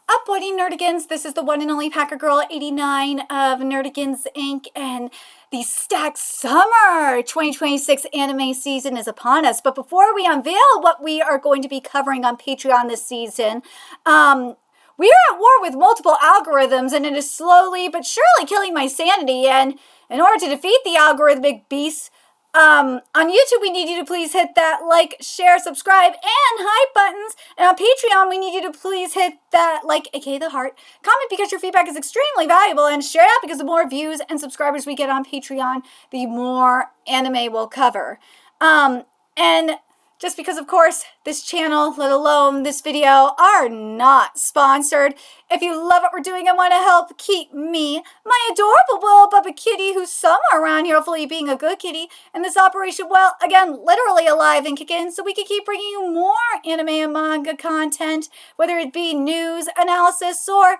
up, Buddy Nerdigans? This is the one and only Packer Girl 89 of Nerdigans Inc. And the Stacked Summer 2026 anime season is upon us. But before we unveil what we are going to be covering on Patreon this season, we are at war with multiple algorithms, and it is slowly but surely killing my sanity. And in order to defeat the algorithmic beasts, on YouTube, we need you to please hit that like, share, subscribe, and hype buttons. And on Patreon, we need you to please hit that like, aka the heart. Comment because your feedback is extremely valuable, and share out because the more views and subscribers we get on Patreon, the more anime we'll cover. And just because, of course, this channel, let alone this video, are not sponsored. If you love what we're doing and want to help keep me, my adorable little Bubba kitty, who's somewhere around here, hopefully being a good kitty, and this operation, well, again, literally alive and kicking, so we can keep bringing you more anime and manga content, whether it be news, analysis, or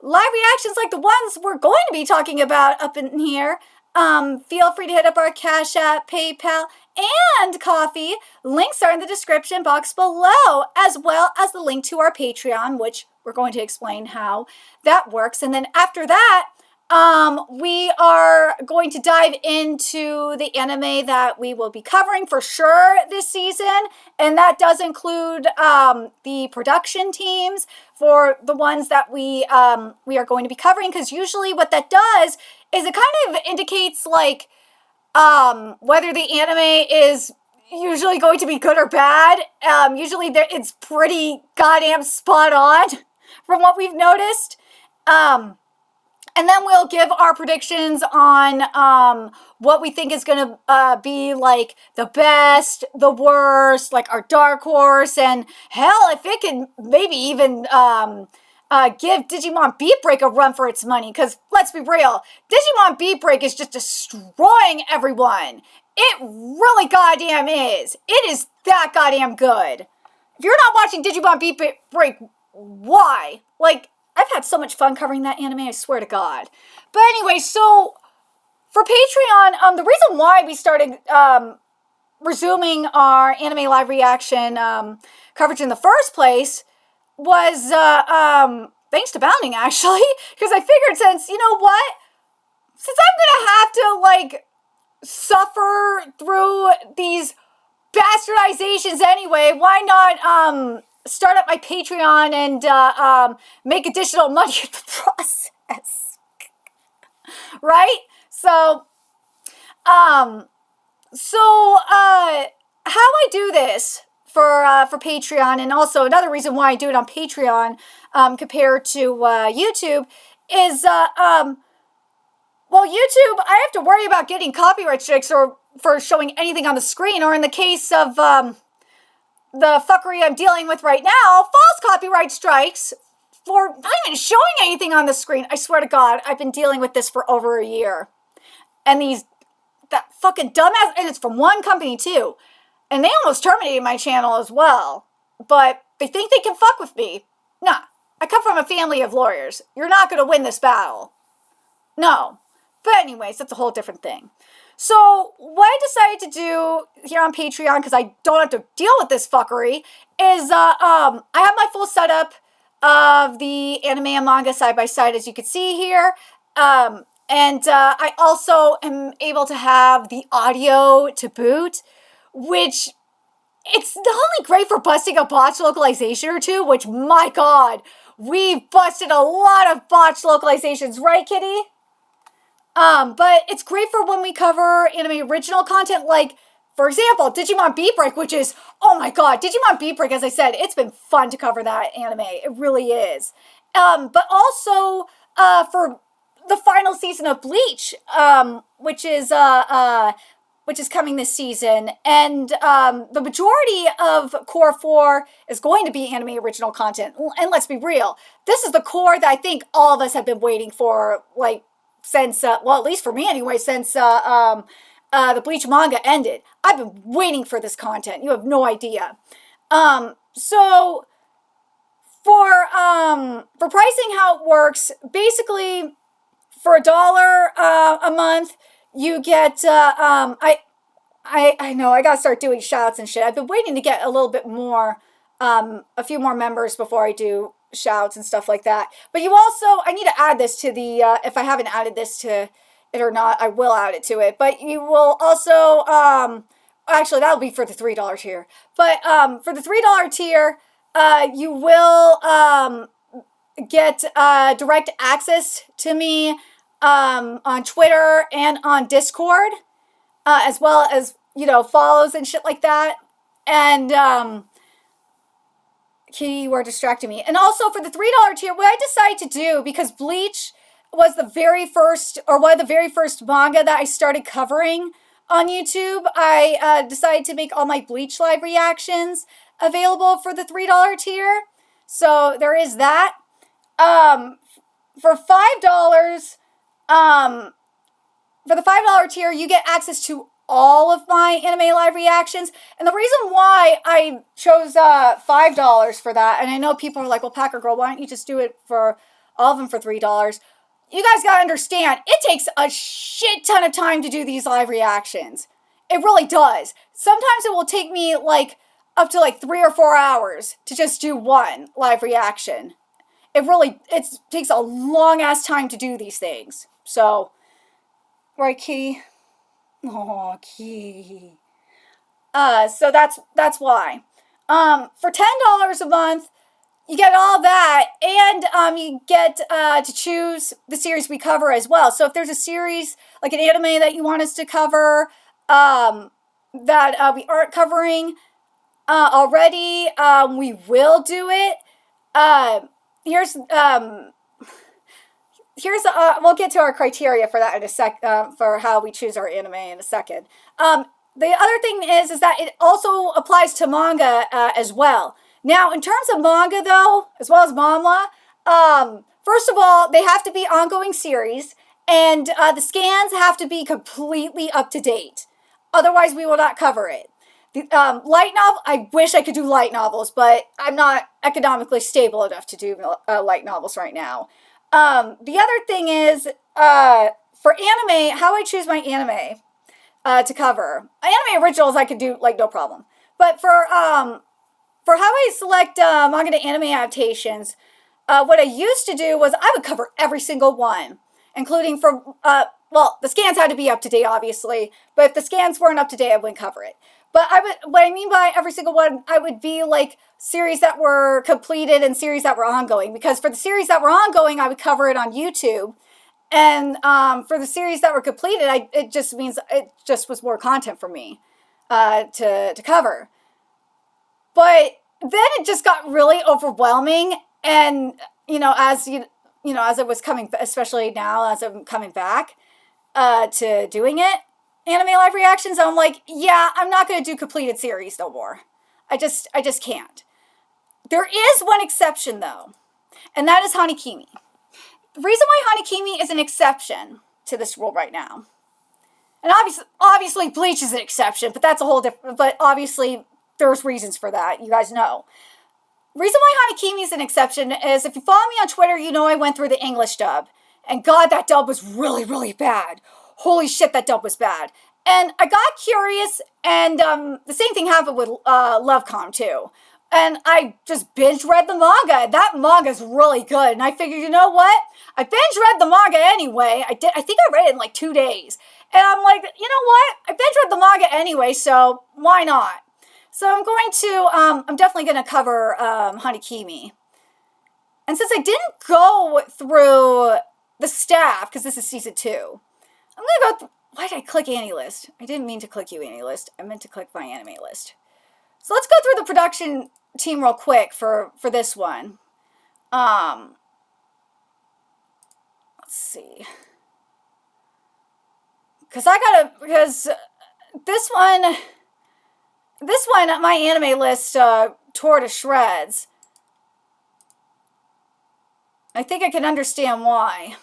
live reactions like the ones we're going to be talking about up in here. Feel free to hit up our Cash App, PayPal, and Coffee. Links are in the description box below, as well as the link to our Patreon, which we're going to explain how that works. And then after that, we are going to dive into the anime that we will be covering for sure this season. And that does include the production teams for the ones that we are going to be covering. Because usually what that does is it kind of indicates like whether the anime is usually going to be good or bad. Usually it's pretty goddamn spot on from what we've noticed. And then we'll give our predictions on what we think is going to be like the best, the worst, like our dark horse, and hell, if it can maybe even give Digimon Beat Break a run for its money. Because let's be real, Digimon Beat Break is just destroying everyone. It really goddamn is. It is that goddamn good. If you're not watching Digimon Beat Break, why? Like, I've had so much fun covering that anime, I swear to God. But anyway, so for Patreon, the reason why we started resuming our anime live reaction coverage in the first place was thanks to Bounding, actually. Because I figured since, you know what? Since I'm going to have to, like, suffer through these bastardizations anyway, why not start up my Patreon and make additional money in the process, right? So, how I do this for Patreon, and also another reason why I do it on Patreon compared to YouTube is, well, YouTube, I have to worry about getting copyright strikes or for showing anything on the screen, or in the case of the fuckery I'm dealing with right now, false copyright strikes for not even showing anything on the screen. I swear to God, I've been dealing with this for over a year. And that fucking dumbass, and it's from one company too. And they almost terminated my channel as well. But they think they can fuck with me. Nah, I come from a family of lawyers. You're not going to win this battle. No. But anyways, that's a whole different thing. So what I decided to do here on Patreon, because I don't have to deal with this fuckery, is I have my full setup of the anime and manga side by side, as you can see here. And I also am able to have the audio to boot, which it's not only great for busting a botch localization or two, which, my God, we've busted a lot of botch localizations, right, Kitty? But it's great for when we cover anime original content, like, for example, Digimon Beat Break, which is, oh my God, Digimon Beat Break, as I said, it's been fun to cover that anime. It really is. But also, for the final season of Bleach, which is coming this season, and the majority of Core 4 is going to be anime original content. And let's be real, this is the core that I think all of us have been waiting for, like, since, well, at least for me anyway, since the Bleach manga ended. I've been waiting for this content. You have no idea. So for pricing, how it works, basically for $1 a month, you get, I know, I gotta start doing shout outs and shit. I've been waiting to get a little bit more, a few more members before I do shouts and stuff like that. But you also, I need to add this to the, if I haven't added this to it or not, I will add it to it. But you will also, actually, that'll be for the $3 tier. But for the $3 tier, you will get direct access to me on Twitter and on Discord, as well as, follows and shit like that. And Kitty, you are distracting me. And also for the $3 tier, what I decided to do, because Bleach was the very first, or one of the very first manga that I started covering on YouTube, I decided to make all my Bleach live reactions available for the $3 tier. So there is that. For $5, for the $5 tier, you get access to all of my anime live reactions. And the reason why I chose $5 for that, and I know people are like, well, Packer Girl, why don't you just do it for all of them for $3? You guys gotta understand, it takes a shit ton of time to do these live reactions. It really does. Sometimes it will take me up to 3 or 4 hours to just do one live reaction. It takes a long ass time to do these things. So, right, Kitty? Oh, Kitty. So that's why. For $10 a month, you get all that, and you get to choose the series we cover as well. So if there's a series, like an anime that you want us to cover, that we aren't covering already, we will do it. Here's we'll get to our criteria for that in a sec, for how we choose our anime in a second. The other thing is that it also applies to manga as well. Now, in terms of manga, though, as well as manhwa, first of all, they have to be ongoing series, and the scans have to be completely up to date. Otherwise, we will not cover it. The light novel, I wish I could do light novels, but I'm not economically stable enough to do light novels right now. The other thing is, for anime, how I choose my anime to cover. Anime originals I could do, no problem. But for how I select manga to anime adaptations, what I used to do was I would cover every single one, including for, the scans had to be up to date, obviously, but if the scans weren't up to date, I wouldn't cover it. But what I mean by every single one, I would be series that were completed and series that were ongoing. Because for the series that were ongoing, I would cover it on YouTube. And for the series that were completed, it just means it just was more content for me to cover. But then it just got really overwhelming. And, as it was coming, especially now as I'm coming back to doing it, anime live reactions, I'm like, yeah, I'm not going to do completed series no more. I just can't. There is one exception, though, and that is Hanekimi. The reason why Hanekimi is an exception to this rule right now, and obviously Bleach is an exception, but that's a whole different, but obviously there's reasons for that, you guys know. The reason why Hanekimi is an exception is, if you follow me on Twitter, you know I went through the English dub, and God, that dub was really, really bad. Holy shit, that dub was bad. And I got curious, and the same thing happened with Lovecom too. And I just binge read the manga. That manga's really good. And I figured, you know what? I binge read the manga anyway. I think I read it in 2 days. And I'm like, you know what? I binge read the manga anyway, so why not? So I'm definitely going to cover Hanekimi. And since I didn't go through the staff, because this is season 2, I'm going to go why did I click AniList? I didn't mean to click you, AniList. I meant to click my anime list. So let's go through the production team real quick for this one. Let's see. Because this one, my anime list tore to shreds. I think I can understand why.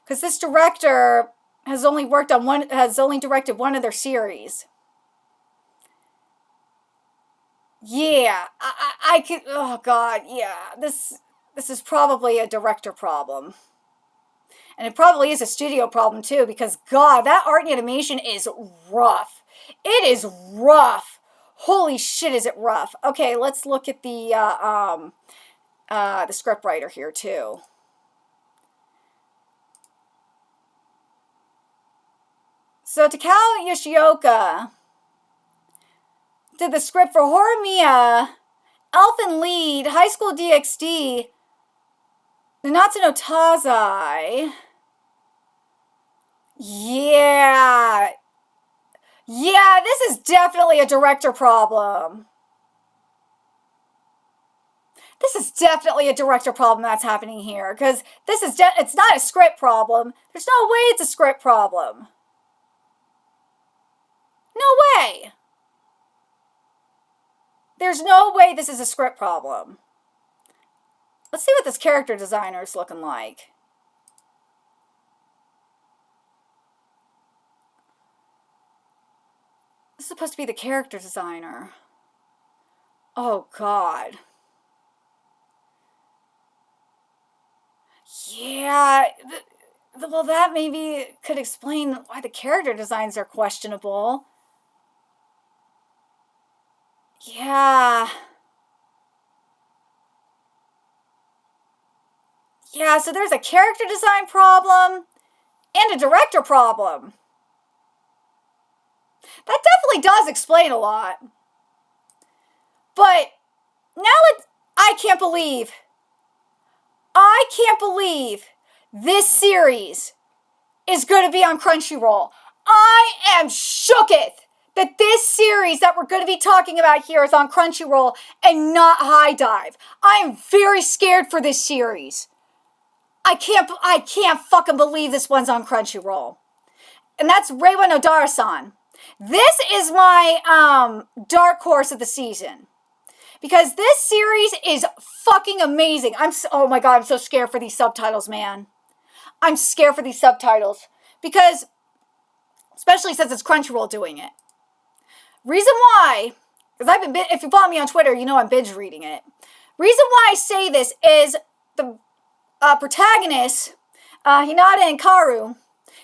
Because this director has only directed one of their series. Yeah, I could, oh God, yeah, this is probably a director problem. And it probably is a studio problem too, because God, that art and animation is rough. It is rough. Holy shit, is it rough. Okay, let's look at the the scriptwriter here too. So Takao Yoshioka did the script for Horimiya, Elfen Lied, High School DxD, Nanatsu no Taizai. Yeah. Yeah, this is definitely a director problem. This is definitely a director problem that's happening here, because it's not a script problem. There's no way it's a script problem. No way. There's no way this is a script problem. Let's see what this character designer is looking like. This is supposed to be the character designer. Oh, God. Yeah. Well, that maybe could explain why the character designs are questionable. Yeah. Yeah, so there's a character design problem and a director problem. That definitely does explain a lot. But now I can't believe this series is going to be on Crunchyroll. I am shooketh that this series that we're going to be talking about here is on Crunchyroll and not HIDIVE. I am very scared for this series. I can't fucking believe this one's on Crunchyroll. And that's Reiwa no Dara-san. This is my dark horse of the season. Because this series is fucking amazing. Oh my God, I'm so scared for these subtitles, man. I'm scared for these subtitles. Because, especially since it's Crunchyroll doing it. Reason why, because if you follow me on Twitter, you know I'm binge reading it. Reason why I say this is the protagonists, Hinata and Kaoru.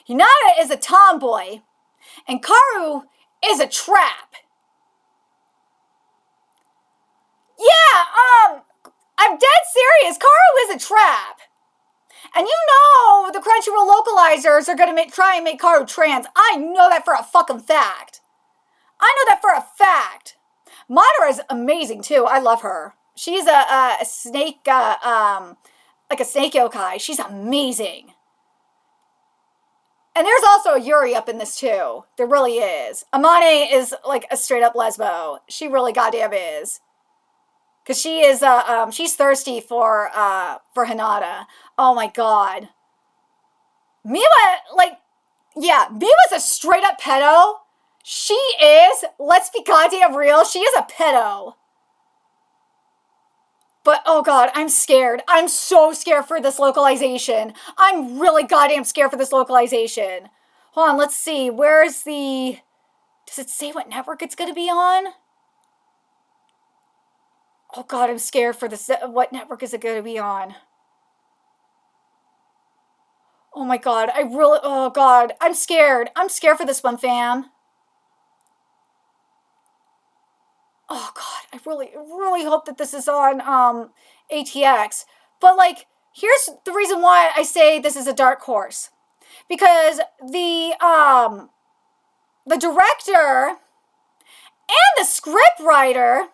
Hinata is a tomboy, and Kaoru is a trap. Yeah, I'm dead serious. Kaoru is a trap. And you know the Crunchyroll localizers are going to try and make Kaoru trans. I know that for a fucking fact. Madara is amazing too. I love her. She's a snake, like a snake yokai. She's amazing. And there's also a Yuri up in this too. There really is. Amane is like a straight up lesbo. She really goddamn is. Because she is, she's thirsty for Hinata. Oh my God. Miwa, Miwa's a straight up pedo. She is, let's be goddamn real, she is a pedo. But, oh God, I'm scared. I'm so scared for this localization. I'm really goddamn scared for this localization. Hold on, let's see. Where's the... Does it say what network it's going to be on? Oh God, I'm scared for this. What network is it going to be on? Oh my God, oh God, I'm scared. I'm scared for this one, fam. Oh God, I really hope that this is on ATX. But like, here's the reason why I say this is a dark horse. Because the director and the scriptwriter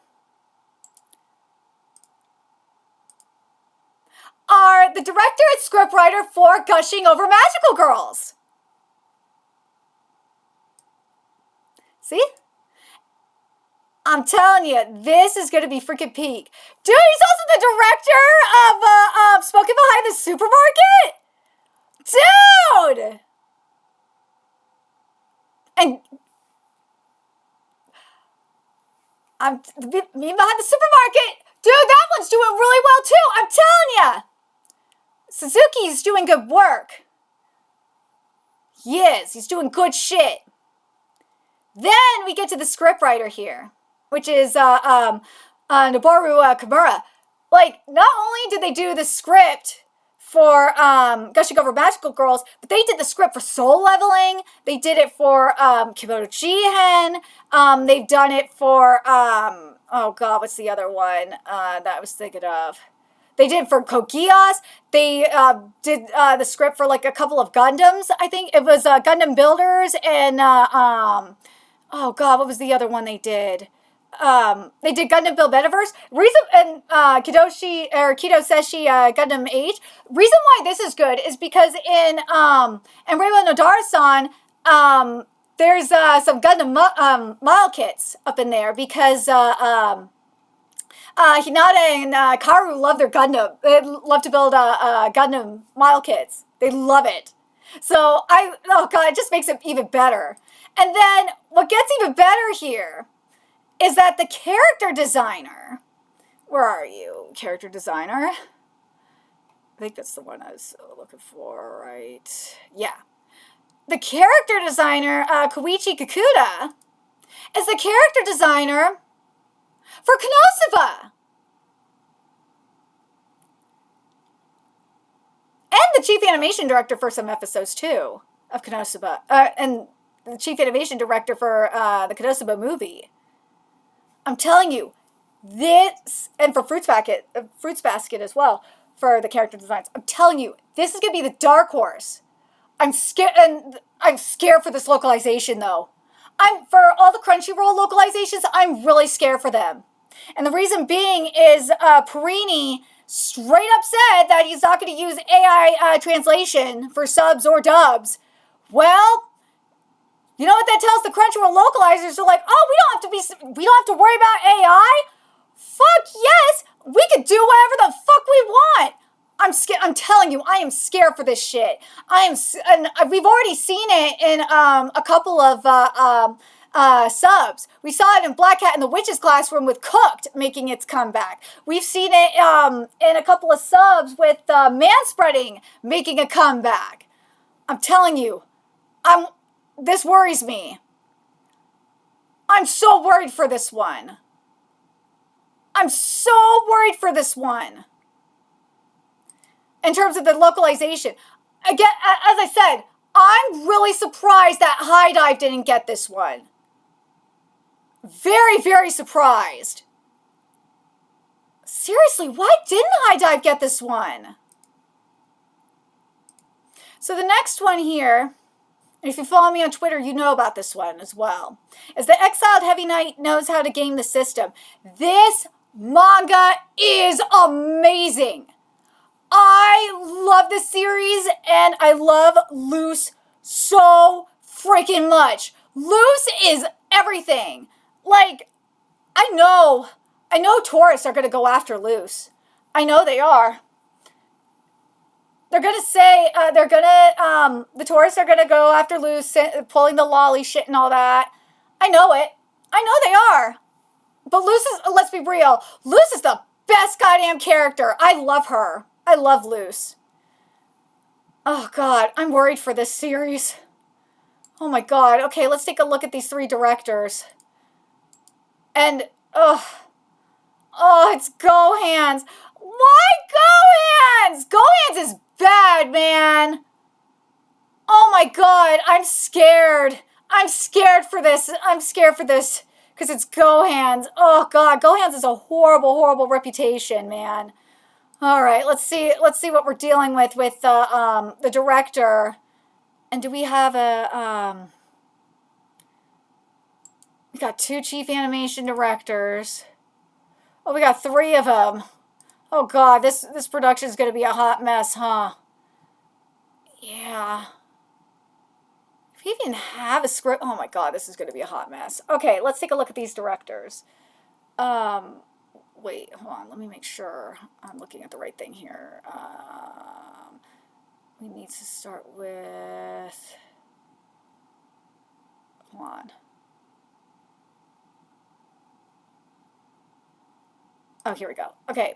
are the director and scriptwriter for Gushing Over Magical Girls. See? I'm telling you, this is going to be freaking peak. Dude, he's also the director of Smoking Behind the Supermarket. Dude! And Me Behind the Supermarket. Dude, that one's doing really well too. I'm telling you. Suzuki's doing good work. He is. He's doing good shit. Then we get to the scriptwriter here, which is Noboru Kimura. Like, not only did they do the script for Gushing Over Magical Girls, but they did the script for Soul Leveling. They did it for Kimono Jihen. They've done it for, oh God, what's the other one that I was thinking of? They did for Code Geass. They did the script for like a couple of Gundams. I think it was Gundam Builders and oh god, what was the other one they did? They did Gundam Build Metaverse. Reason and Kido Seshi Gundam Age. Reason why this is good is because in Rainbow Nodara-san, there's some Gundam model kits up in there because Hinata and Karu love their Gundam. They love to build Gundam model kits. They love it. So oh god, it just makes it even better. And then what gets even better here is that the character designer, where are you, character designer? I think that's the one I was looking for, right? Yeah. The character designer, Koichi Kikuta, is the character designer for Konosuba. And the chief animation director for some episodes, too, of Konosuba. And the chief animation director for the Konosuba movie. I'm telling you, this, and for Fruits Basket as well, for the character designs. I'm telling you, this is going to be the dark horse. I'm scared for this localization, though. For all the Crunchyroll localizations, I'm really scared for them. And the reason being is Perini straight up said that he's not going to use AI translation for subs or dubs. Well, you know what that tells the Crunchyroll localizers? They're like, oh, we don't have to worry about AI? Fuck yes! We can do whatever the fuck we want! I'm telling you, I am scared for this shit. And we've already seen it in a couple of subs. We saw it in Black Cat in the Witch's Classroom with Cooked making its comeback. We've seen it in a couple of subs with Manspreading making a comeback. I'm telling you, this worries me. I'm so worried for this one. I'm so worried for this one. In terms of the localization. Again, as I said, I'm really surprised that HIDIVE didn't get this one. Very, very surprised. Seriously, why didn't HIDIVE get this one? So the next one here, and if you follow me on Twitter, you know about this one as well, is the Exiled Heavy Knight knows how to game the system. This manga is amazing. I love this series, and I love Luz so freaking much. Luz is everything. Like, I know tourists are going to go after Luz. I know they are. They're going to say, the tourists are going to go after Luz, pulling the lolly shit and all that. I know it. I know they are. But Luz is, let's be real, Luz is the best goddamn character. I love her. I love Luz. Oh god, I'm worried for this series. Oh my god. Okay, let's take a look at these three directors. And, it's Gohans. Why Gohans? Gohans is bad, man. Oh my god, I'm scared. I'm scared for this. I'm scared for this because it's Gohans. Oh god, Gohans has a horrible, horrible reputation, man. All right, let's see what we're dealing with the director. And do we have we got 2 chief animation directors. Oh, we got 3 of them. Oh god, this production is going to be a hot mess, huh? Yeah. If we even have a script, oh my god, this is going to be a hot mess. Okay, let's take a look at these directors. Wait, hold on. Let me make sure I'm looking at the right thing here. We need to start with... Hold on. Oh, here we go. Okay.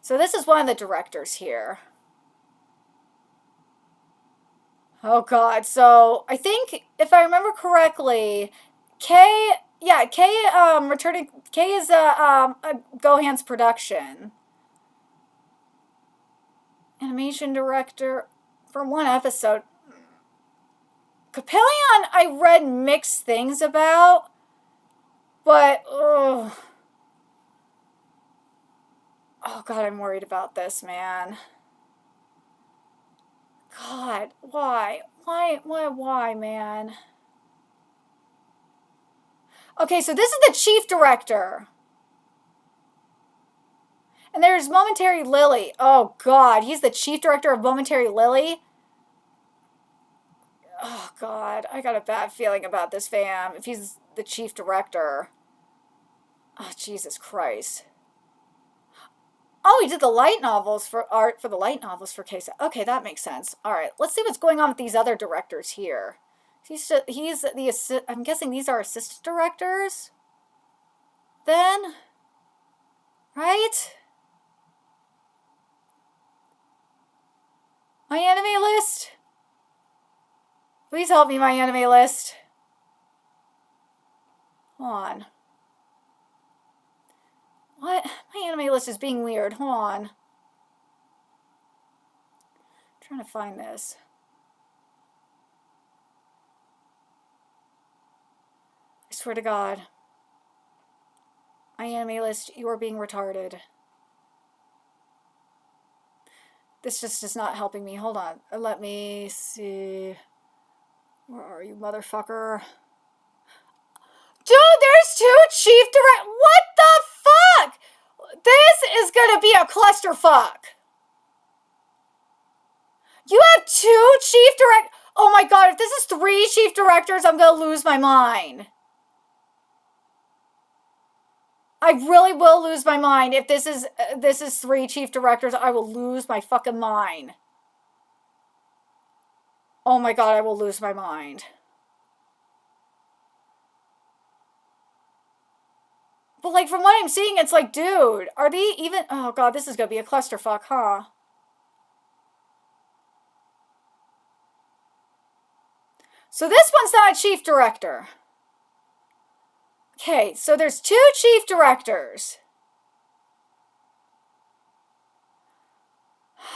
So this is one of the directors here. Oh, God. So I think, if I remember correctly, Kei is a Gohan's production. Animation director for one episode. Capellion, I read mixed things about, but Oh, God, I'm worried about this, man. God, why? Why, man? Okay, so this is the chief director. And there's Momentary Lily. Oh, God, he's the chief director of Momentary Lily? Oh, God, I got a bad feeling about this, fam. If he's the chief director. Oh, Jesus Christ. Oh, he did the light novels for art for the light novels for Case. Okay, that makes sense. All right, let's see what's going on with these other directors here. He's the I'm guessing these are assistant directors. Then, right? My anime list. Please help me, my anime list. Hold on. What? My anime list is being weird. Hold on. I'm trying to find this. I swear to God. My anime list, you are being retarded. This just is not helping me. Hold on. Let me see. Where are you, motherfucker? Dude, there's two chief direct. What the fuck? This is gonna be a clusterfuck. You have two chief direct. Oh my God, if this is three chief directors, I'm gonna lose my mind. I really will lose my mind. If this is three chief directors, I will lose my fucking mind. Oh my God, I will lose my mind. But like from what I'm seeing, it's like, dude, are they even? Oh God, this is gonna be a clusterfuck, huh? So this one's not a chief director. Okay, so there's two chief directors.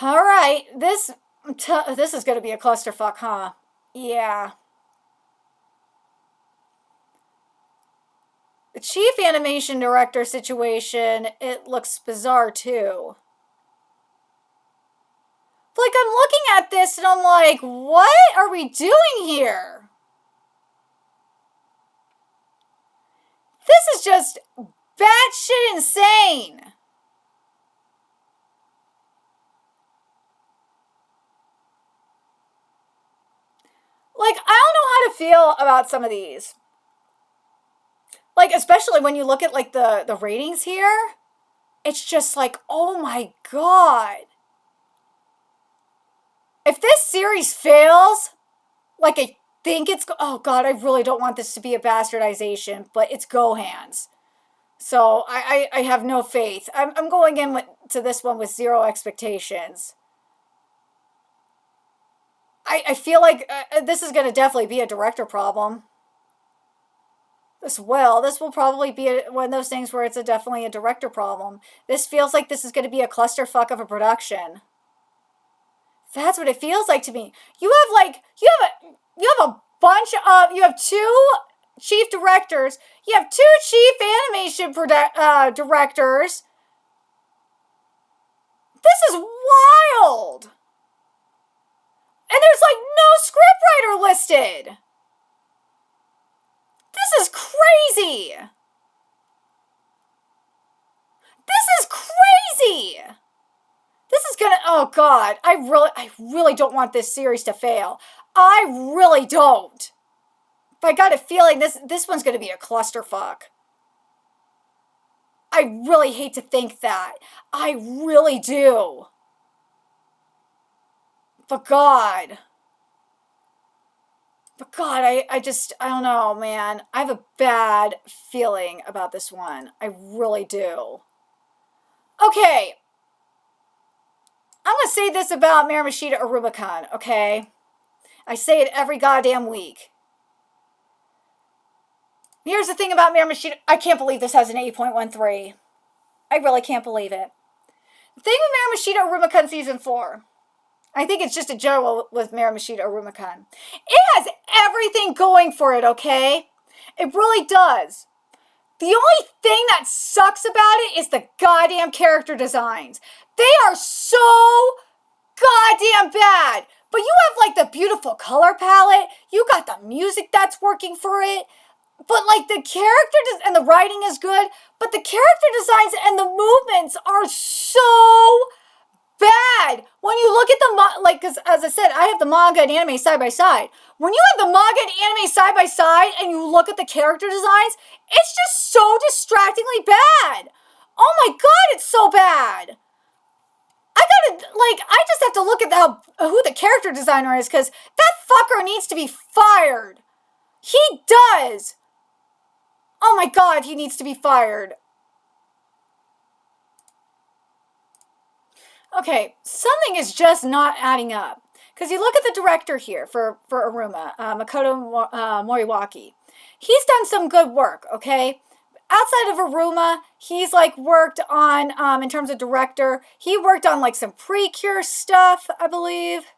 All right, this is going to be a clusterfuck, huh? Yeah. The chief animation director situation, it looks bizarre too. Like, I'm looking at this and I'm like, what are we doing here? This is just batshit insane. Like, I don't know how to feel about some of these. Like, especially when you look at, like, the ratings here. It's just like, oh my God. If this series fails, like I think it's, oh God, I really don't want this to be a bastardization, but it's Gohan's. So I have no faith. I'm going in to this one with zero expectations. I feel like this is going to definitely be a director problem. This will probably be one of those things where it's definitely a director problem. This feels like this is going to be a clusterfuck of a production. That's what it feels like to me. You have two chief directors. You have two chief animation directors. This is wild. And there's like no scriptwriter listed. This is crazy. This is crazy. This is gonna, oh God, I really don't want this series to fail. I really don't. But I got a feeling this one's gonna be a clusterfuck. I really hate to think that. I really do. But God, I don't know, man. I have a bad feeling about this one. I really do. Okay. I'm going to say this about Miramashita Arumacon, okay? I say it every goddamn week. Here's the thing about Miramashita. I can't believe this has an 8.13. I really can't believe it. The thing with Miramashita Arumacon Season 4, I think it's just a general with Miramashita Arumacon. It has everything going for it, okay? It really does. The only thing that sucks about it is the goddamn character designs. They are so goddamn bad. But you have like the beautiful color palette. You got the music that's working for it. But like the character and the writing is good. But the character designs and the movements are so bad. When you look at the like, because as I said, I have the manga and anime side by side. When you have the manga and anime side by side and you look at the character designs, it's just so distractingly bad. Oh my god, it's so bad. I just have to look at who the character designer is, because that fucker needs to be fired. He does. Oh my god, he needs to be fired. Okay, something is just not adding up. Because you look at the director here for Aruma, Makoto Moriwaki. He's done some good work, okay? Outside of Aruma, he's like worked on, in terms of director, he worked on like some Precure stuff, I believe,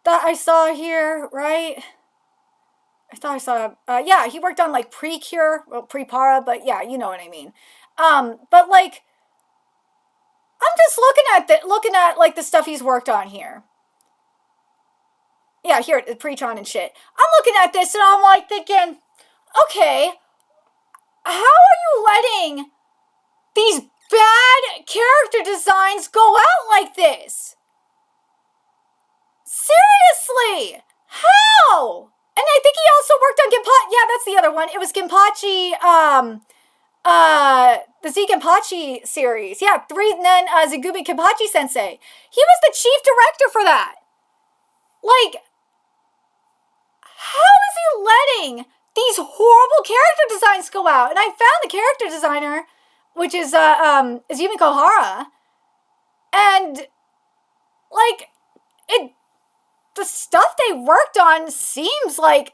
that I saw here, right? I thought I saw, yeah, he worked on like Precure, well, Prepara, but yeah, you know what I mean. But like, I'm just looking at like the stuff he's worked on here. Yeah, here, Pretron and shit. I'm looking at this and I'm like thinking, okay, how are you letting these bad character designs go out like this? Seriously, how? And I think he also worked on Genpachi. Yeah, that's the other one. It was Genpachi, the Z Genpachi series. Yeah, and then Zigumi Genpachi Sensei. He was the chief director for that. Like, how is he letting these horrible character designs go out? And I found the character designer, which is Yumi Kohara, and like the stuff they worked on seems meh,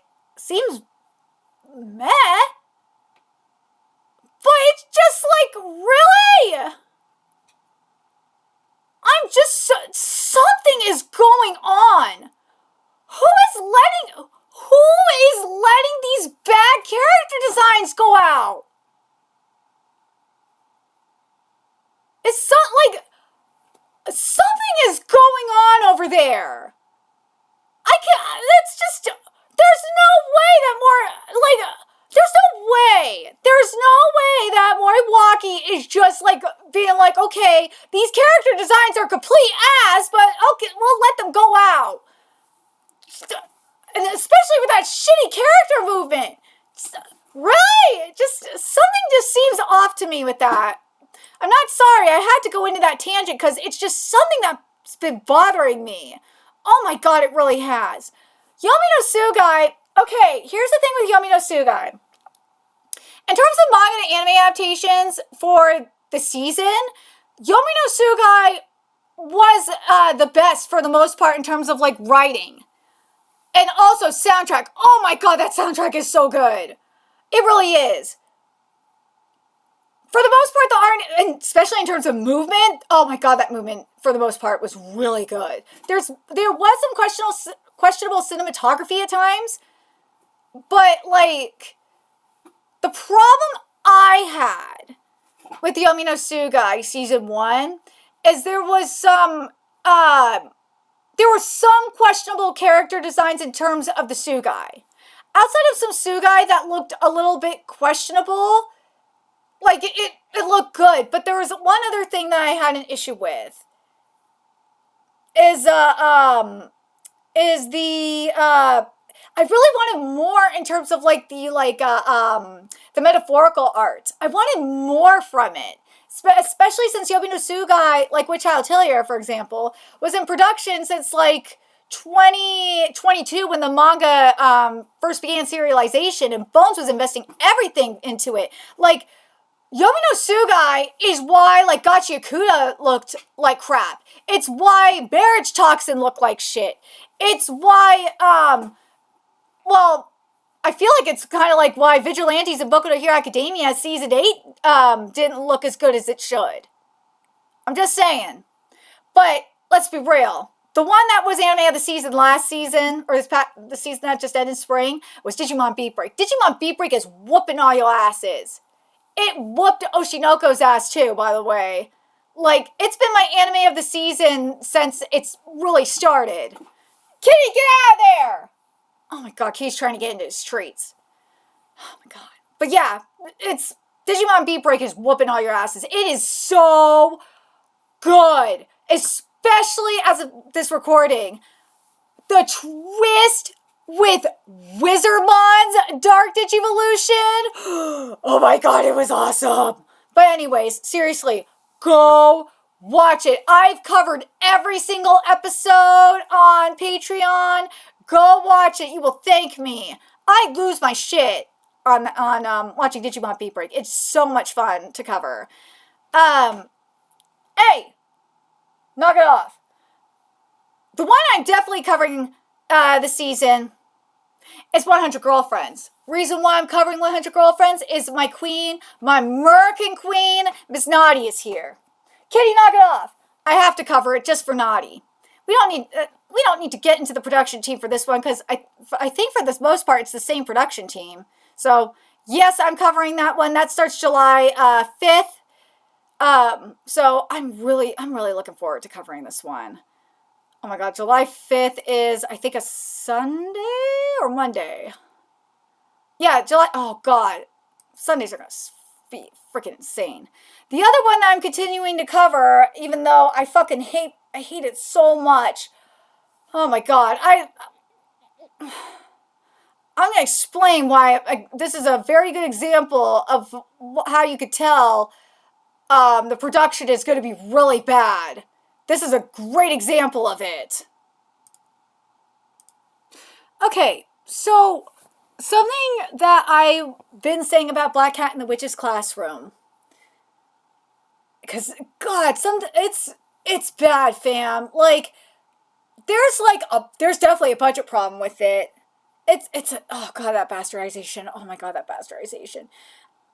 but it's just like, really? Something is going on. Who is letting these bad character designs go out? It's something is going on over there. There's no way that Moriwaki is just like being like, okay, these character designs are complete ass, but okay, we'll let them go out. And especially with that shitty character movement. Really? Something just seems off to me with that. I'm not sorry, I had to go into that tangent because it's just something that's been bothering me. Oh my god, it really has. Yomi no Tsugai. Okay, here's the thing with Yomi no Tsugai. In terms of manga and anime adaptations for the season, Yomi no Tsugai was the best for the most part in terms of like writing. And also soundtrack. Oh my god, that soundtrack is so good. It really is. For the most part, the art, and especially in terms of movement, oh my god, that movement, for the most part, was really good. There was some questionable cinematography at times, but, like, the problem I had with Yomi no Tsugai Season 1 is there were some questionable character designs in terms of the Tsugai. Outside of some Tsugai that looked a little bit questionable, like, it looked good, but there was one other thing that I had an issue with. I really wanted more in terms of, like, the metaphorical art. I wanted more from it. Especially since Yomi no Tsugai, like Witch Child Hillier, for example, was in production since, like, 2022 when the manga first began serialization, and Bones was investing everything into it. Like, Yomi no Tsugai is why, like, Gachi Akuta looked like crap. It's why Marriage Toxin looked like shit. It's why, I feel like it's kind of like why Vigilantes in Boku no Hero Academia Season 8 didn't look as good as it should. I'm just saying. But, let's be real. The one that was anime of the season last season, or the season that just ended in spring, was Digimon Beat Break. Digimon Beat Break is whooping all your asses. it whooped Oshinoko's ass too, by the way. Like, it's been my anime of the season since it's really started. Kitty, get out of there! Oh my god, Kitty's trying to get into his treats. Oh my god. But yeah, it's Digimon Beat Break is whooping all your asses. It is so good. Especially as of this recording. The twist with Wizardmon's Dark Digivolution. Oh my god, it was awesome. But anyways, seriously, go watch it. I've covered every single episode on Patreon. Go watch it. You will thank me. I lose my shit on watching Digimon Beat Break. It's so much fun to cover. Hey, knock it off. The one I'm definitely covering this season is 100 Girlfriends. Reason why I'm covering 100 Girlfriends is my queen, my Merkin queen, Miss Naughty is here. Kitty, knock it off. I have to cover it just for Naughty. We don't need to get into the production team for this one because I think for the most part it's the same production team. So yes, I'm covering that one. That starts July 5th. So I'm really looking forward to covering this one. Oh my god, July 5th is, I think, a Sunday or Monday. Yeah, oh god. Sundays are going to be freaking insane. The other one that I'm continuing to cover, even though I fucking hate it so much. Oh my god. I'm going to explain why this is a very good example of how you could tell the production is going to be really bad. This is a great example of it. Okay, so something that I've been saying about Black Cat in the Witch's Classroom. Because, God, it's bad, fam. Like, there's definitely a budget problem with it. Oh god, that bastardization. Oh my god, that bastardization.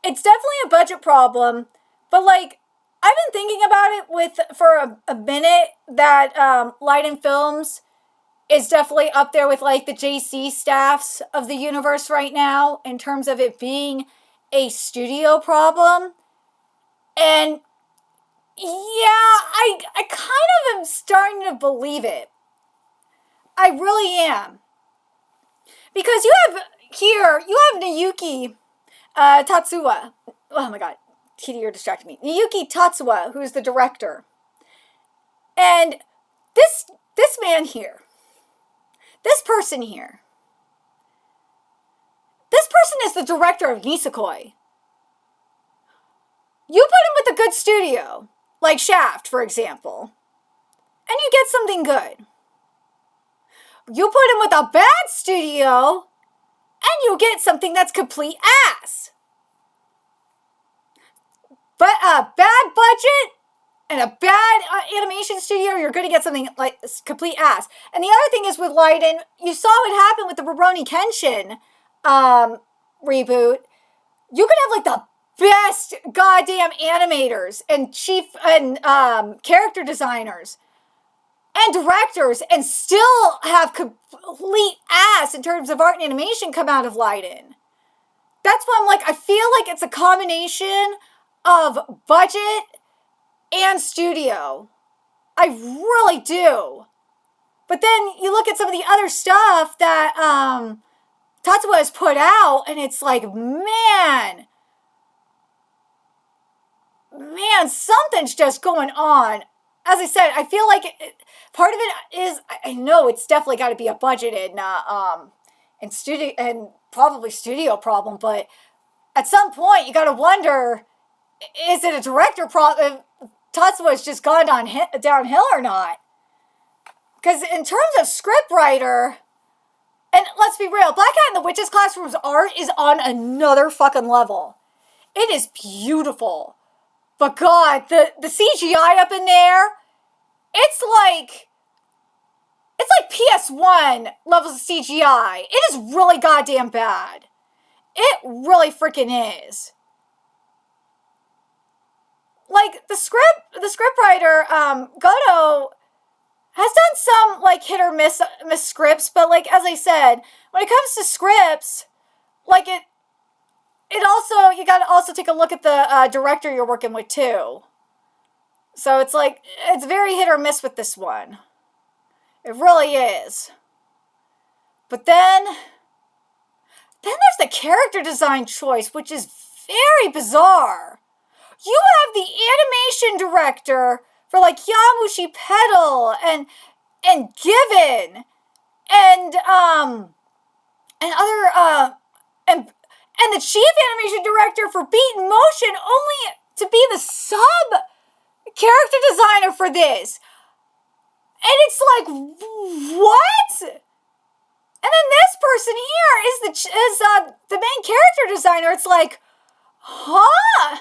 It's definitely a budget problem, but like, I've been thinking about it for a minute that Leiden Films is definitely up there with like the JC staffs of the universe right now in terms of it being a studio problem. And yeah, I kind of am starting to believe it. I really am. Because you have Nayuki Tatsuya. Oh my god. Kitty, you're distracting me. Nayuki Tatsuya, who's the director. And this man here, this person here, this person is the director of Nisekoi. You put him with a good studio, like Shaft, for example, and you get something good. You put him with a bad studio, and you get something that's complete ass. But a bad budget and a bad animation studio, you're going to get something like complete ass. And the other thing is with Leiden, you saw what happened with the Rurouni Kenshin reboot. You could have like the best goddamn animators and character designers and directors and still have complete ass in terms of art and animation come out of Leiden. That's why I'm like, I feel like it's a combination of budget and studio. I really do. But then you look at some of the other stuff that Tatsuya has put out, and it's like, man, something's just going on. As I said, I feel like part of it is, I know it's definitely got to be a budget and studio and probably studio problem, but at some point you got to wonder, is it a director problem? Tatsuya's just gone downhill or not? Because in terms of scriptwriter, and let's be real, Black Cat in the Witch's Classroom's art is on another fucking level. It is beautiful. But God, the CGI up in there, it's like PS1 levels of CGI. It is really goddamn bad. It really freaking is. Like, the scriptwriter, Goto, has done some, like, hit or miss scripts, but, like, as I said, when it comes to scripts, like, you got to also take a look at the director you're working with too. So it's like, it's very hit or miss with this one. It really is. But then there's the character design choice, which is very bizarre. You have the animation director for like Yamushi Pedal and Given and other and the chief animation director for Beaten Motion only to be the sub character designer for this. And it's like, what? And then this person here is the main character designer. It's like, huh?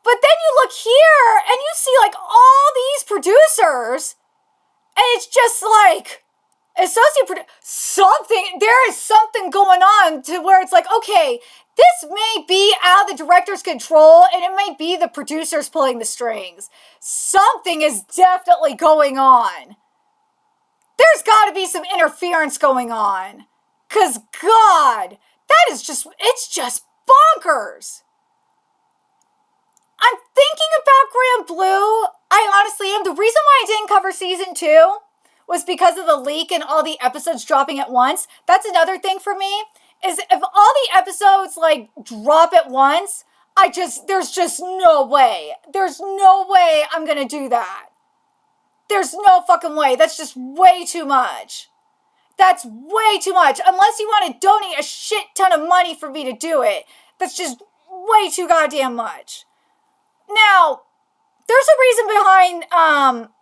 But then you look here and you see like all these producers, and it's just like there is something going on to where it's like, okay, this may be out of the director's control and it might be the producers pulling the strings. Something is definitely going on. There's got to be some interference going on. Because, God, it's just bonkers. I'm thinking about Grand Blue. I honestly am. The reason why I didn't cover season 2 was because of the leak and all the episodes dropping at once. That's another thing for me, is if all the episodes, like, drop at once, there's just no way. There's no way I'm gonna do that. There's no fucking way. That's just way too much. That's way too much. Unless you want to donate a shit ton of money for me to do it. That's just way too goddamn much. Now, there's a reason behind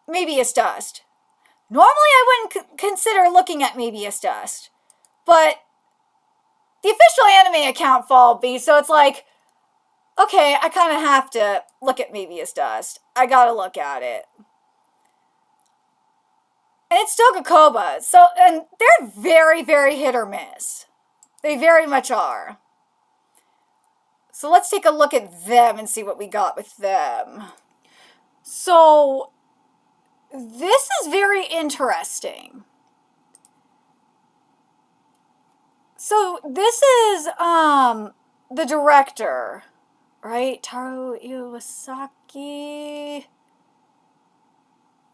Moebius Dust. Normally I wouldn't consider looking at Moebius Dust. But the official anime account followed me, so it's like, okay, I kind of have to look at Moebius Dust. I gotta look at it. And it's still Gakoba. And they're very, very hit or miss. They very much are. So let's take a look at them and see what we got with them. So this is very interesting. So this is the director, right? Taro Iwasaki,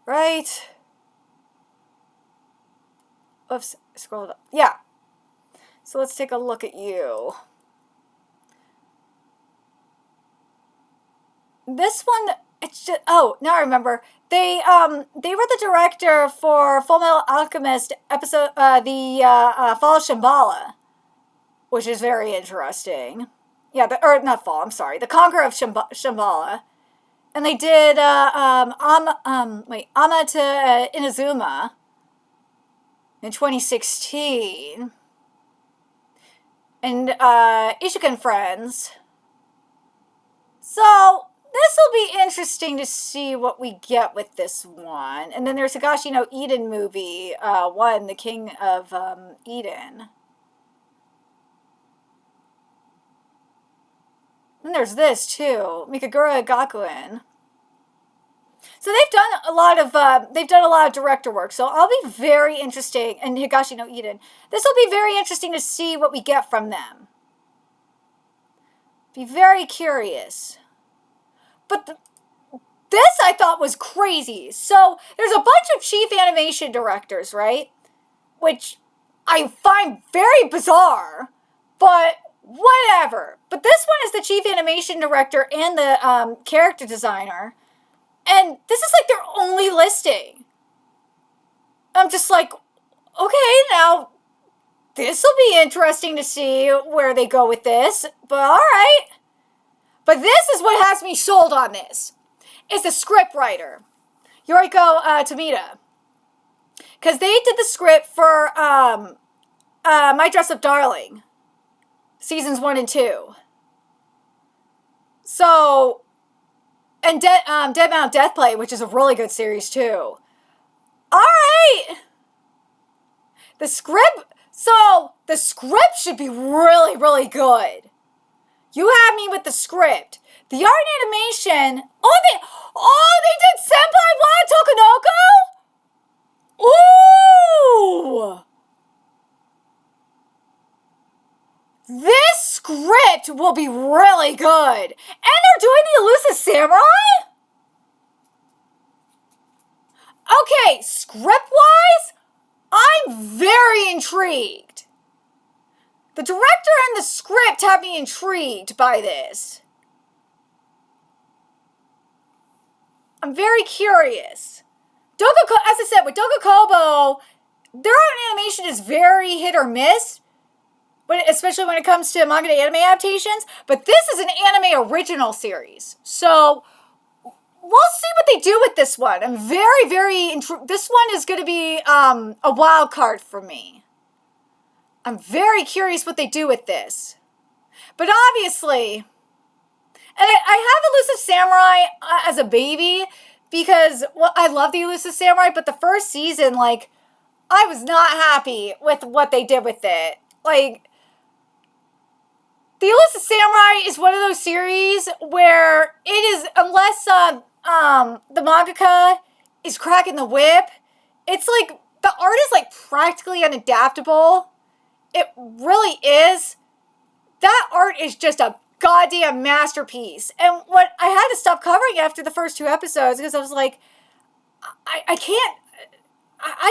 right? Oops, scrolled up. Yeah. So let's take a look at you. This one, it's just, oh, now I remember. They were the director for Full Metal Alchemist episode, Fall of Shambhala, which is very interesting. Yeah, not Fall, I'm sorry. The Conqueror of Shambhala. And they did, Ama to Inazuma in 2016. And, Ishika and Friends. So, this will be interesting to see what we get with this one. And then there's Higashi no Eden movie, The King of Eden. And there's this too, Mikagura Gakuen. So they've done a lot of director work. So I'll be very interesting, and Higashi no Eden. This will be very interesting to see what we get from them. Be very curious. But this I thought was crazy. So there's a bunch of chief animation directors, right? Which I find very bizarre, but whatever. But this one is the chief animation director and the character designer. And this is like their only listing. I'm just like, okay, now this will be interesting to see where they go with this. But all right. But this is what has me sold on this. Is the script writer, Yoriko Tomita. Because they did the script for My Dress Up Darling. Seasons 1 and 2. So, and Dead Mount Deathplay, which is a really good series too. Alright! The script should be really, really good. You have me with the script. The art and animation. They did Senpai Wa Tokonoko? Ooh! script will be really good. And they're doing the Elusive Samurai? Okay, script-wise, I'm very intrigued. The director and the script have me intrigued by this. I'm very curious. As I said, with Doga Kobo, their own animation is very hit or miss, especially when it comes to manga to anime adaptations. But this is an anime original series, so we'll see what they do with this one. I'm very, very this one is going to be a wild card for me. I'm very curious what they do with this. But obviously, and I have Elusive Samurai as a baby because I love the Elusive Samurai, but the first season, like, I was not happy with what they did with it. Like, the Elusive Samurai is one of those series where it is, unless the mangaka is cracking the whip, it's like, the art is like practically unadaptable. It really is. That art is just a goddamn masterpiece. And what I had to stop covering after the first 2 episodes because I was like, I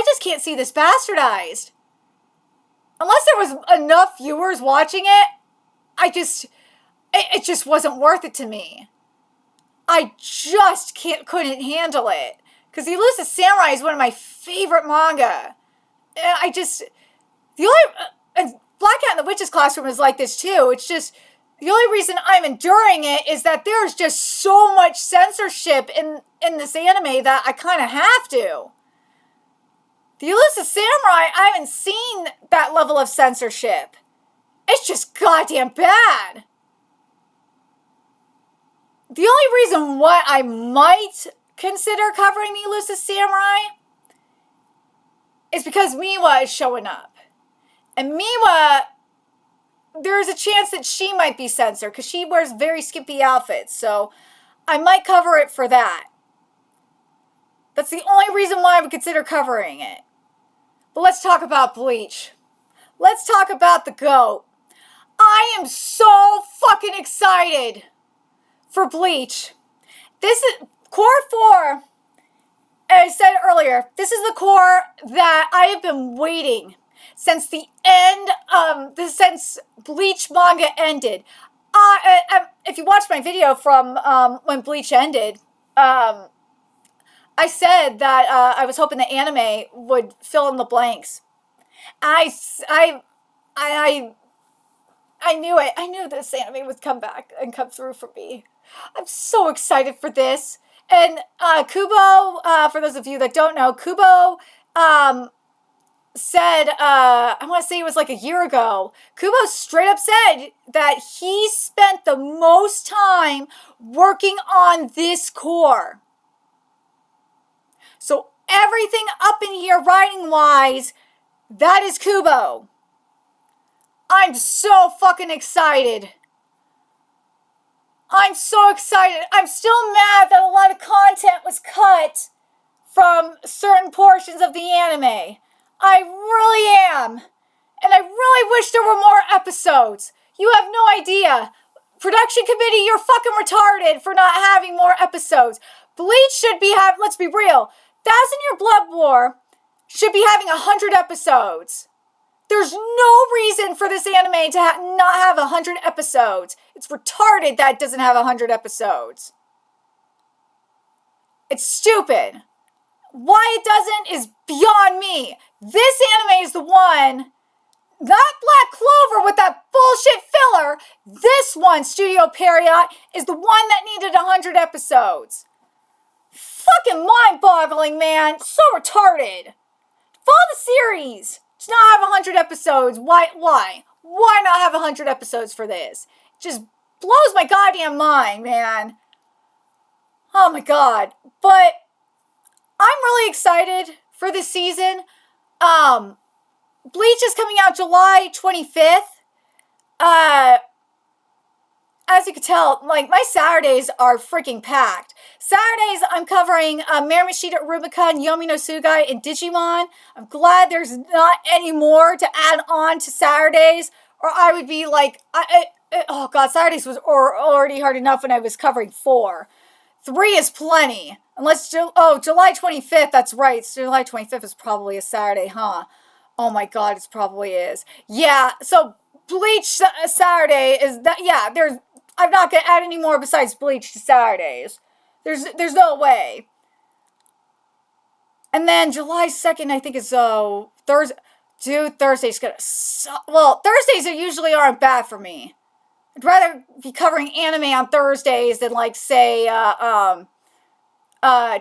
just can't see this bastardized. Unless there was enough viewers watching it, it just wasn't worth it to me. I just couldn't handle it. Because The Elusive Samurai is one of my favorite manga. And and Black Cat in the Witch's Classroom is like this too. It's just, the only reason I'm enduring it is that there's just so much censorship in this anime that I kind of have to. The Elusive Samurai, I haven't seen that level of censorship. It's just goddamn bad. The only reason why I might consider covering the Elusive Samurai is because Miwa is showing up. And Miwa, there's a chance that she might be censored because she wears very skimpy outfits. So I might cover it for that. That's the only reason why I would consider covering it. But let's talk about Bleach. Let's talk about the GOAT. I am so fucking excited for Bleach. This is Core 4. As I said earlier, this is the core that I have been waiting since the end, since Bleach manga ended. If you watched my video from when Bleach ended, I said that I was hoping the anime would fill in the blanks. I knew it. I knew this anime would come back and come through for me. I'm so excited for this. And Kubo, for those of you that don't know, Kubo said, I want to say it was like a year ago, Kubo straight up said that he spent the most time working on this core. So everything up in here writing-wise, that is Kubo. I'm so fucking excited. I'm so excited. I'm still mad that a lot of content was cut from certain portions of the anime. I really am. And I really wish there were more episodes. You have no idea. Production committee, you're fucking retarded for not having more episodes. Bleach should be let's be real. 1,000-Year Blood War should be having 100 episodes. There's no reason for this anime to not have 100 episodes. It's retarded that it doesn't have 100 episodes. It's stupid. Why it doesn't is beyond me. This anime is the one, not Black Clover with that bullshit filler. This one, Studio Period, is the one that needed 100 episodes. Fucking mind-boggling, man. So retarded. Follow the series. Just not have 100 episodes. Why? Why not have 100 episodes for this? It just blows my goddamn mind, man. Oh my god. But I'm really excited for this season. Bleach is coming out July 25th. As you can tell, like, my Saturdays are freaking packed. Saturdays, I'm covering Mare Mishita Rubicon, Yomi no Sugai, and Digimon. I'm glad there's not any more to add on to Saturdays, or I would be like, oh God, Saturdays was already hard enough when I was covering 4. 3 is plenty. Unless, July 25th, that's right. July 25th is probably a Saturday, huh? Oh my God, it probably is. Yeah, so Bleach Saturday is that, yeah, I'm not going to add any more besides Bleach to Saturdays. There's no way. And then July 2nd, I think is, Thursday. Dude, Thursday's gonna suck. Well, Thursdays usually aren't bad for me. I'd rather be covering anime on Thursdays than, like, say,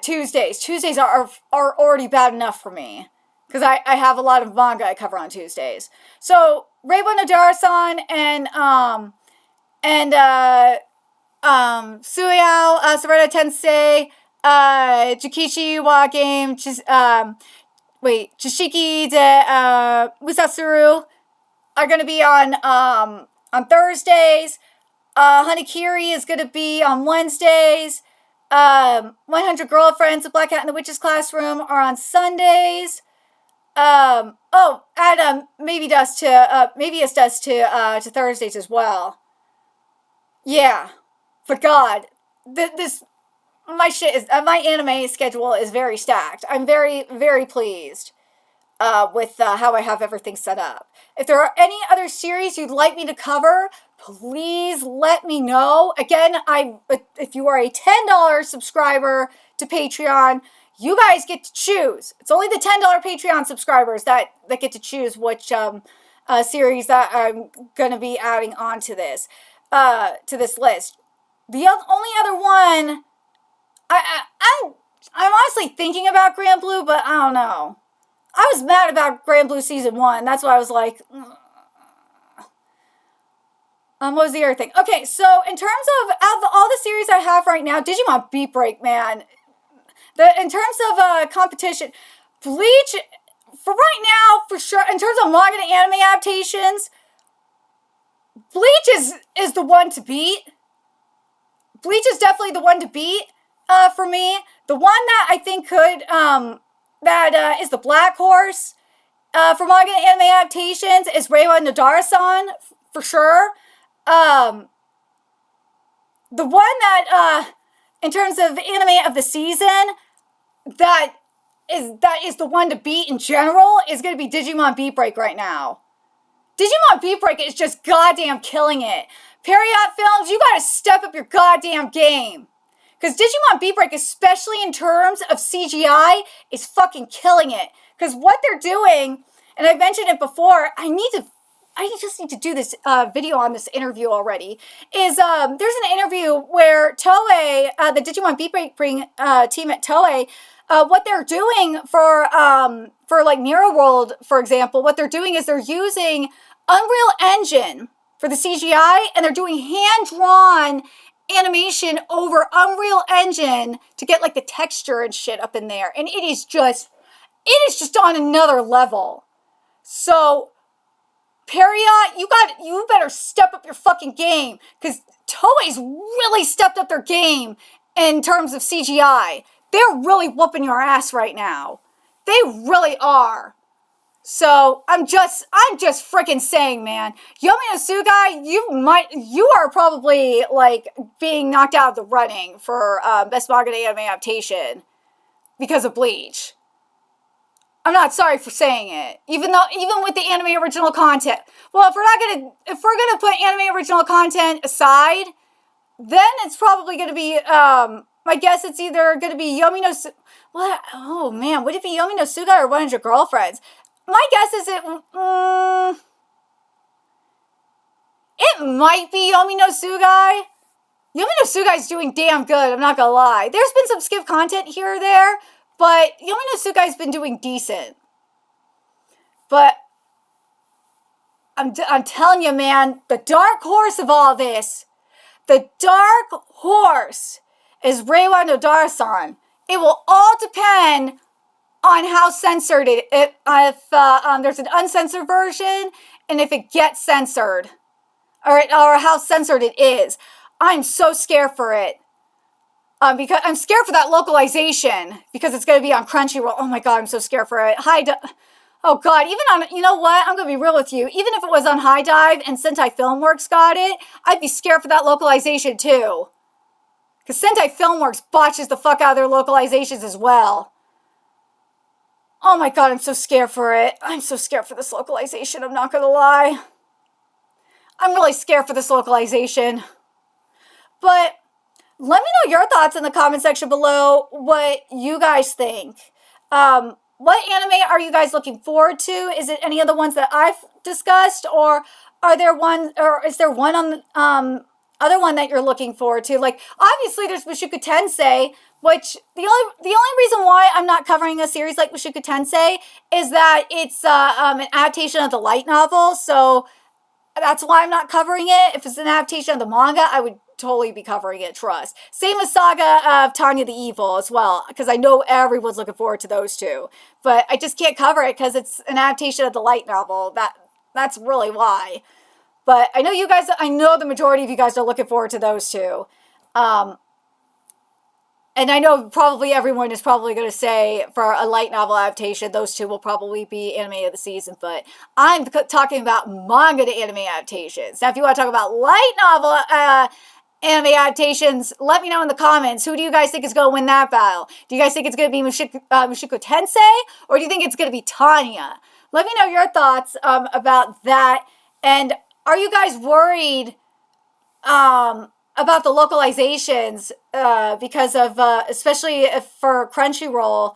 Tuesdays. Tuesdays are already bad enough for me. Because I have a lot of manga I cover on Tuesdays. So, Reiwa Nodara-san and Suyao, Sarada Tensei, Jukichi wa Game, Chishiki de Musasuru are going to be on Thursdays. Hanakiri is going to be on Wednesdays. 100 Girlfriends of Black Cat in the Witch's Classroom are on Sundays. Maybe it does to Thursdays as well. Yeah, but God, my anime schedule is very stacked. I'm very, very pleased with how I have everything set up. If there are any other series you'd like me to cover, please let me know. Again, if you are a $10 subscriber to Patreon, you guys get to choose. It's only the $10 Patreon subscribers that get to choose which series that I'm going to be adding onto this list. The only other one, I'm honestly thinking about Grand Blue, but I don't know. I was mad about Grand Blue Season 1. That's why I was like, what was the other thing? Okay, so in terms of all the series I have right now, Digimon Beat Break, man. In terms of competition, Bleach, for right now, for sure, in terms of manga to anime adaptations, Bleach is the one to beat. Bleach is definitely the one to beat for me. The one that I think could, is the Black Horse for manga and anime adaptations is Reiwa Nodara-san, for sure. The one that, in terms of anime of the season, that is the one to beat in general is going to be Digimon Beat Break right now. Digimon Beat Break is just goddamn killing it. Period Films, you gotta step up your goddamn game. Because Digimon Beat Break, especially in terms of CGI, is fucking killing it. Because what they're doing, and I've mentioned it before, I just need to do this video on this interview already, is there's an interview where Toei, the Digimon Beat Break team at Toei, what they're doing for like Nero World, for example, what they're doing is they're using Unreal Engine for the CGI, and they're doing hand-drawn animation over Unreal Engine to get like the texture and shit up in there, and it is just on another level. So, Period, you better step up your fucking game, because Toei's really stepped up their game in terms of CGI. They're really whooping your ass right now. They really are. So, I'm just freaking saying, man. Yomi no Tsugai, you are probably, like, being knocked out of the running for Best Manga to Anime Adaptation because of Bleach. I'm not sorry for saying it. Even with the anime original content. Well, if we're gonna put anime original content aside, then it's probably gonna be, my guess it's either gonna be Yomi no what? Oh man, would it be Yomi no Tsugai or 100 Girlfriends? My guess is it might be Yomi no Tsugai. Yomi no Tsugai's doing damn good, I'm not gonna lie. There's been some skip content here or there, but Yomi no Tsugai's been doing decent. But I'm telling you, man, the dark horse of all this, the dark horse is Reiwa Nodara-san. It will all depend on how censored if there's an uncensored version, and if it gets censored, or how censored it is. I'm so scared for it. Because I'm scared for that localization, because it's going to be on Crunchyroll. Oh my god, I'm so scared for it. Oh God, even on, you know what? I'm going to be real with you. Even if it was on High Dive and Sentai Filmworks got it, I'd be scared for that localization too. Because Sentai Filmworks botches the fuck out of their localizations as well. Oh my God, I'm so scared for it. I'm so scared for this localization, I'm not going to lie. I'm really scared for this localization. But let me know your thoughts in the comment section below, what you guys think. What anime are you guys looking forward to? Is it any of the ones that I've discussed, or is there one on the other one that you're looking forward to? Like, obviously there's Mushoku Tensei, which the only reason why I'm not covering a series like Mushoku Tensei is that it's an adaptation of the light novel, so that's why I'm not covering it. If it's an adaptation of the manga, I would totally be covering it, trust. Same with Saga of Tanya the Evil as well, because I know everyone's looking forward to those two. But I just can't cover it because it's an adaptation of the light novel. That's really why. But I know the majority of you guys are looking forward to those two. And I know probably everyone is probably going to say for a light novel adaptation, those two will probably be anime of the season. But I'm talking about manga to anime adaptations. Now, if you want to talk about light novel anime adaptations, let me know in the comments. Who do you guys think is going to win that battle? Do you guys think it's going to be Mushoku Tensei? Or do you think it's going to be Tanya? Let me know your thoughts about that. And are you guys worried about the localizations because of, especially if for Crunchyroll,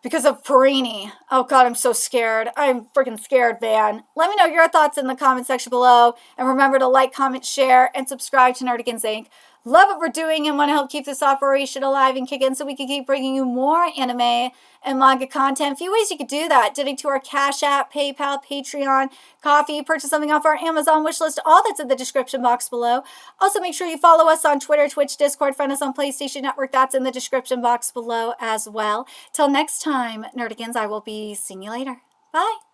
because of Perini? Oh God, I'm so scared. I'm freaking scared, man. Let me know your thoughts in the comment section below. And remember to like, comment, share, and subscribe to Nerdigans Inc. Love what we're doing and want to help keep this operation alive and kicking so we can keep bringing you more anime and manga content. A few ways you could do that: donate to our Cash App, PayPal, Patreon, Coffee, purchase something off our Amazon wishlist. All that's in the description box below. Also, make sure you follow us on Twitter, Twitch, Discord, friend us on PlayStation Network. That's in the description box below as well. Till next time, Nerdigans, I will be seeing you later. Bye.